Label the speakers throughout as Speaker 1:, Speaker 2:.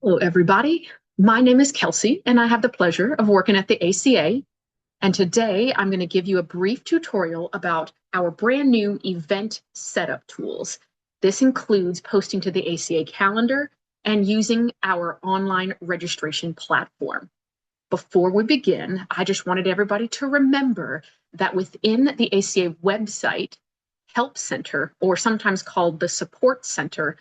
Speaker 1: Hello, everybody. My name is Kelsey, and I have the pleasure of working at the ACA. And today I'm going to give you a brief tutorial about our brand new event setup tools. This includes posting to the ACA calendar and using our online registration platform. Before we begin, I just wanted everybody to remember that within the ACA website, Help Center, or sometimes called the Support Center,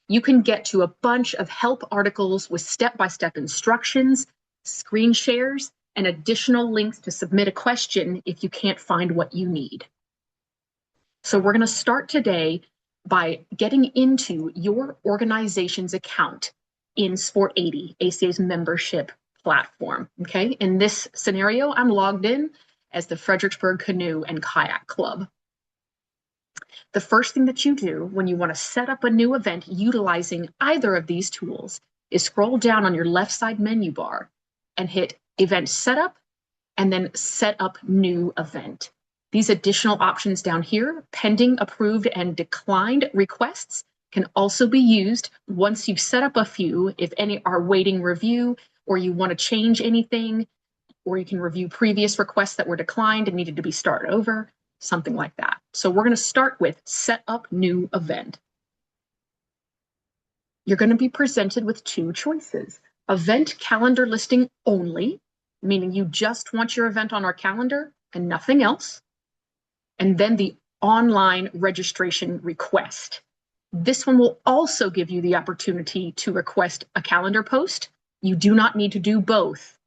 Speaker 1: you can get to a bunch of help articles with step-by-step instructions, screen shares, and additional links to submit a question if you can't find what you need. So we're going to start today by getting into your organization's account in Sport 80, ACA's membership platform. Okay, in this scenario, I'm logged in as the Fredericksburg Canoe and Kayak Club. The first thing that you do when you want to set up a new event utilizing either of these tools is scroll down on your left side menu bar and hit Event Setup and then Set Up New Event. These additional options down here, pending, approved, and declined requests, can also be used once you've set up a few if any are waiting review or you want to change anything, or you can review previous requests that were declined and needed to be started over. Something like that. So we're going to start with Set Up New Event. You're going to be presented with two choices. Event calendar listing only, meaning you just want your event on our calendar and nothing else. And then the online registration request. This one will also give you the opportunity to request a calendar post. You do not need to do both.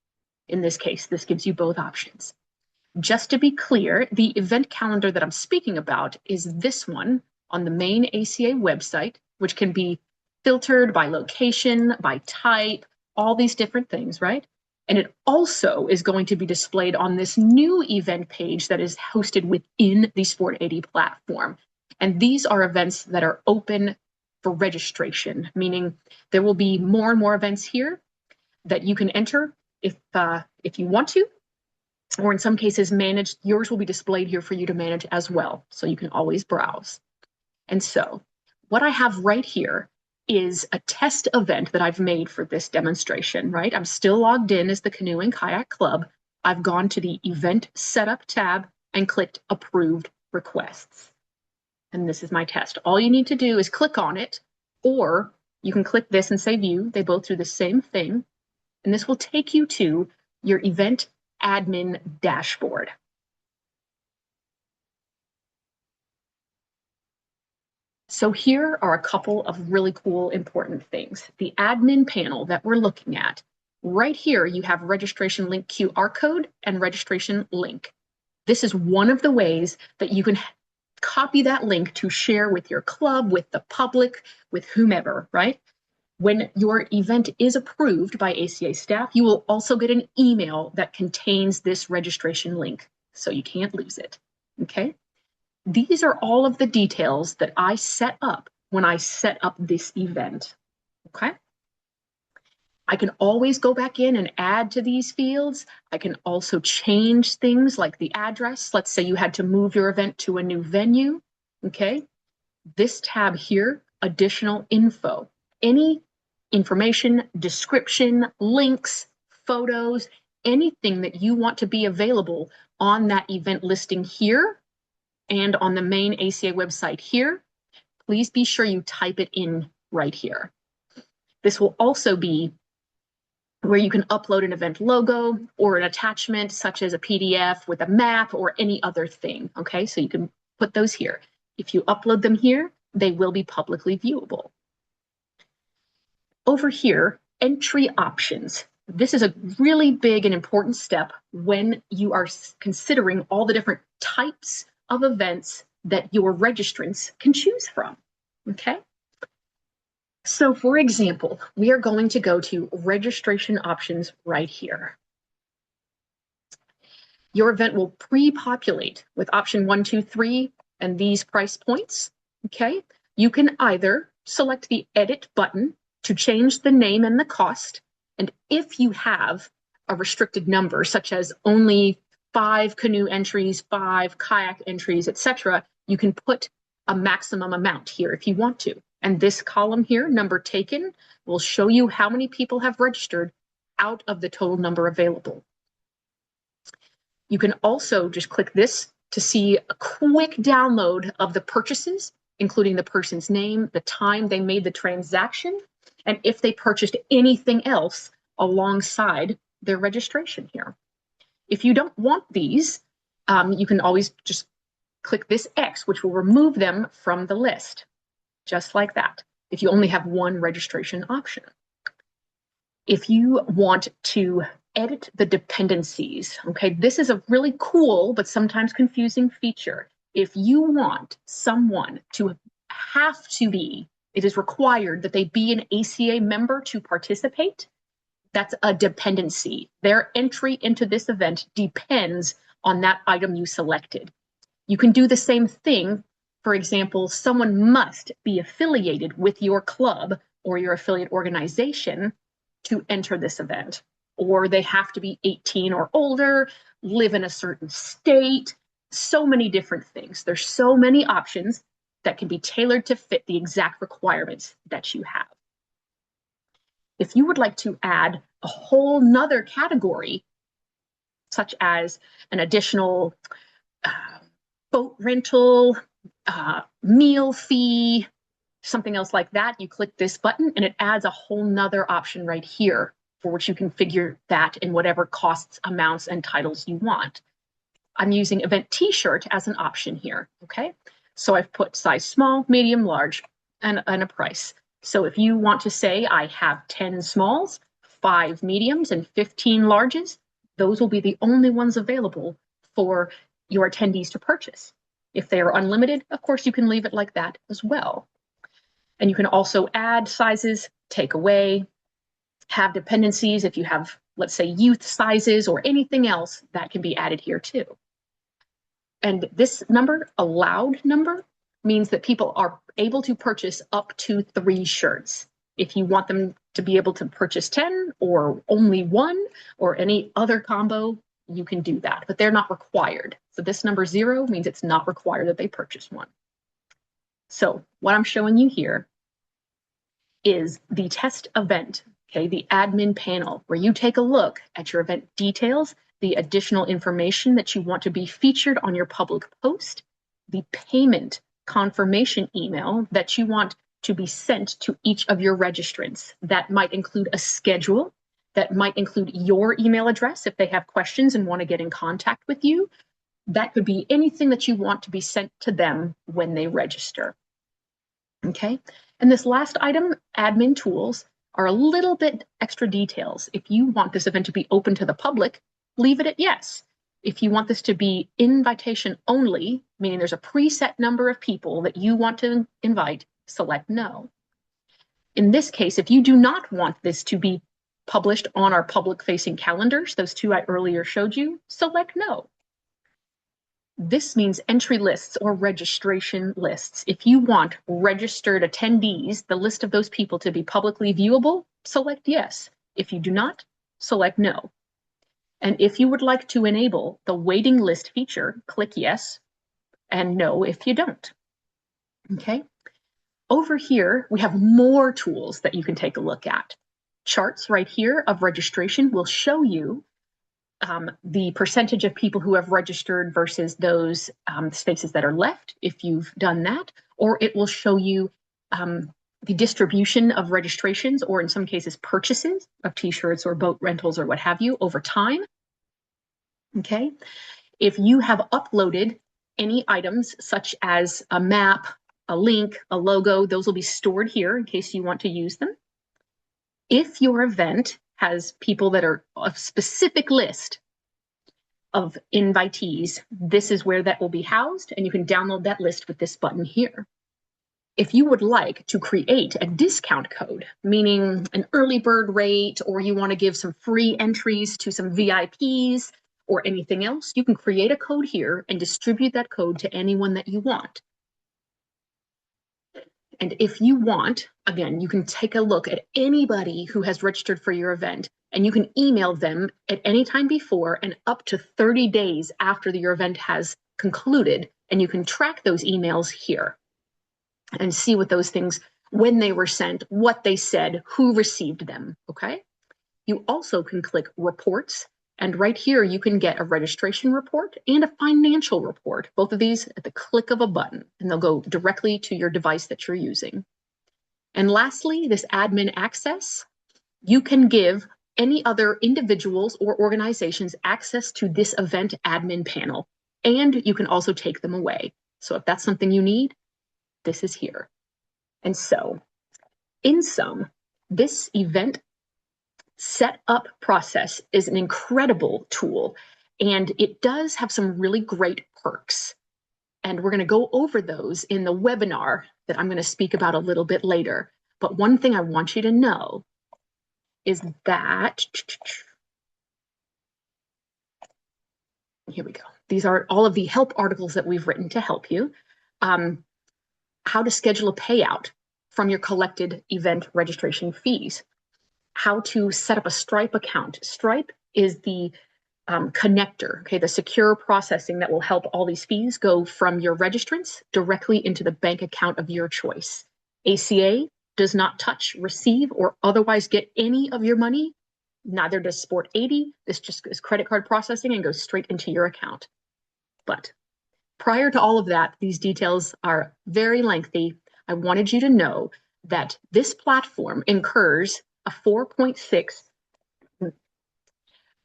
Speaker 1: In this case, this gives you both options. Just to be clear, the event calendar that I'm speaking about is this one on the main ACA website, which can be filtered by location, by type, all these different things, right? And it also is going to be displayed on this new event page that is hosted within the Sport 80 platform. And these are events that are open for registration, meaning there will be more and more events here that you can enter if you want to, or in some cases managed. Yours will be displayed here for you to manage as well, so you can always browse. And so what I have right here is a test event that I've made for this demonstration, right? I'm still logged in as the Canoe and Kayak Club. I've gone to the Event Setup tab and clicked Approved Requests. And this is my test. All you need to do is click on it, or you can click this and say View. They both do the same thing. And this will take you to your event admin dashboard. So here are a couple of really cool, important things. The admin panel that we're looking at, right here you have registration link QR code and registration link. This is one of the ways that you can copy that link to share with your club, with the public, with whomever, right? When your event is approved by ACA staff, you will also get an email that contains this registration link, so you can't lose it, okay? These are all of the details that I set up when I set up this event, okay? I can always go back in and add to these fields. I can also change things like the address. Let's say you had to move your event to a new venue, okay? This tab here, additional info. Any information, description, links, photos, anything that you want to be available on that event listing here and on the main ACA website here, please be sure you type it in right here. This will also be where you can upload an event logo or an attachment such as a PDF with a map or any other thing, okay? So you can put those here. If you upload them here, they will be publicly viewable. Over here, entry options. This is a really big and important step when you are considering all the different types of events that your registrants can choose from, okay? So for example, we are going to go to registration options right here. Your event will pre-populate with option 1, 2, 3 and these price points, okay? You can either select the edit button to change the name and the cost. And if you have a restricted number, such as only 5 canoe entries, 5 kayak entries, etc., you can put a maximum amount here if you want to. And this column here, number taken, will show you how many people have registered out of the total number available. You can also just click this to see a quick download of the purchases, including the person's name, the time they made the transaction, and if they purchased anything else alongside their registration here. If you don't want these, you can always just click this X, which will remove them from the list, just like that, if you only have one registration option. If you want to edit the dependencies, okay, this is a really cool but sometimes confusing feature. If you want someone to have to be, it is required that they be an ACA member to participate, that's a dependency. Their entry into this event depends on that item you selected. You can do the same thing. For example, someone must be affiliated with your club or your affiliate organization to enter this event, or they have to be 18 or older, live in a certain state, so many different things. There's so many options that can be tailored to fit the exact requirements that you have. If you would like to add a whole nother category, such as an additional boat rental, meal fee, something else like that, you click this button and it adds a whole nother option right here for which you can figure that in whatever costs, amounts, and titles you want. I'm using event t-shirt as an option here, okay? So I've put size small, medium, large, and a price. So if you want to say I have 10 smalls, 5 mediums, and 15 larges, those will be the only ones available for your attendees to purchase. If they are unlimited, of course, you can leave it like that as well. And you can also add sizes, take away, have dependencies. If you have, let's say, youth sizes or anything else, that can be added here too. And this number, allowed number, means that people are able to purchase up to 3 shirts. If you want them to be able to purchase 10 or only 1 or any other combo, you can do that, but they're not required. So this number 0 means it's not required that they purchase one. So what I'm showing you here is the test event, okay, the admin panel, where you take a look at your event details, the additional information that you want to be featured on your public post, the payment confirmation email that you want to be sent to each of your registrants. That might include a schedule, that might include your email address if they have questions and want to get in contact with you. That could be anything that you want to be sent to them when they register. Okay, and this last item, admin tools, are a little bit extra details. If you want this event to be open to the public, leave it at yes. If you want this to be invitation only, meaning there's a preset number of people that you want to invite, select no. In this case, if you do not want this to be published on our public-facing calendars, those 2 I earlier showed you, select no. This means entry lists or registration lists. If you want registered attendees, the list of those people to be publicly viewable, select yes. If you do not, select no. And if you would like to enable the waiting list feature, click yes and no if you don't. Okay. Over here, we have more tools that you can take a look at. Charts right here of registration will show you the percentage of people who have registered versus those spaces that are left, if you've done that, or it will show you the distribution of registrations, or in some cases purchases of t-shirts or boat rentals or what have you over time. Okay, if you have uploaded any items such as a map, a link, a logo, those will be stored here in case you want to use them. If your event has people that are a specific list of invitees, this is where that will be housed, and you can download that list with this button here. If you would like to create a discount code, meaning an early bird rate, or you want to give some free entries to some VIPs or anything else, you can create a code here and distribute that code to anyone that you want. And if you want, again, you can take a look at anybody who has registered for your event, and you can email them at any time before and up to 30 days after your event has concluded, and you can track those emails here and see what those things when they were sent, what they said, who received them, okay? You also can click reports, and right here you can get a registration report and a financial report, both of these at the click of a button, and they'll go directly to your device that you're using. And lastly, this admin access, you can give any other individuals or organizations access to this event admin panel, and you can also take them away. So if that's something you need, this is here. And so, in sum, this event setup process is an incredible tool, and it does have some really great perks. And we're going to go over those in the webinar that I'm going to speak about a little bit later. But one thing I want you to know is that, here we go. These are all of the help articles that we've written to help you. How to schedule a payout from your collected event registration fees. How to set up a Stripe account. Stripe is the connector, okay, the secure processing that will help all these fees go from your registrants directly into the bank account of your choice. ACA does not touch, receive, or otherwise get any of your money. Neither does Sport 80. This just is credit card processing and goes straight into your account. But prior to all of that, these details are very lengthy. I wanted you to know that this platform incurs a 4.6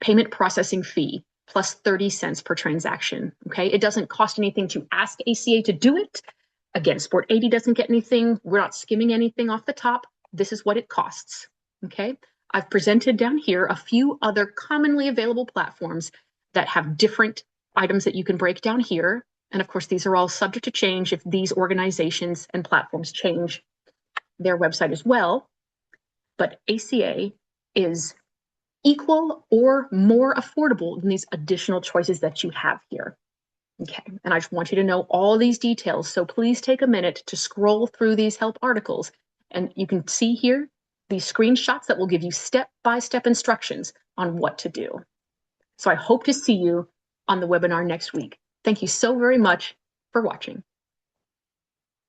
Speaker 1: payment processing fee plus 30 cents per transaction, okay? It doesn't cost anything to ask ACA to do it. Again, Sport 80 doesn't get anything. We're not skimming anything off the top. This is what it costs, okay? I've presented down here a few other commonly available platforms that have different items that you can break down here. And of course, these are all subject to change if these organizations and platforms change their website as well. But ACA is equal or more affordable than these additional choices that you have here. Okay, and I just want you to know all these details, so please take a minute to scroll through these help articles, and you can see here these screenshots that will give you step-by-step instructions on what to do. So I hope to see you on the webinar next week. Thank you so very much for watching.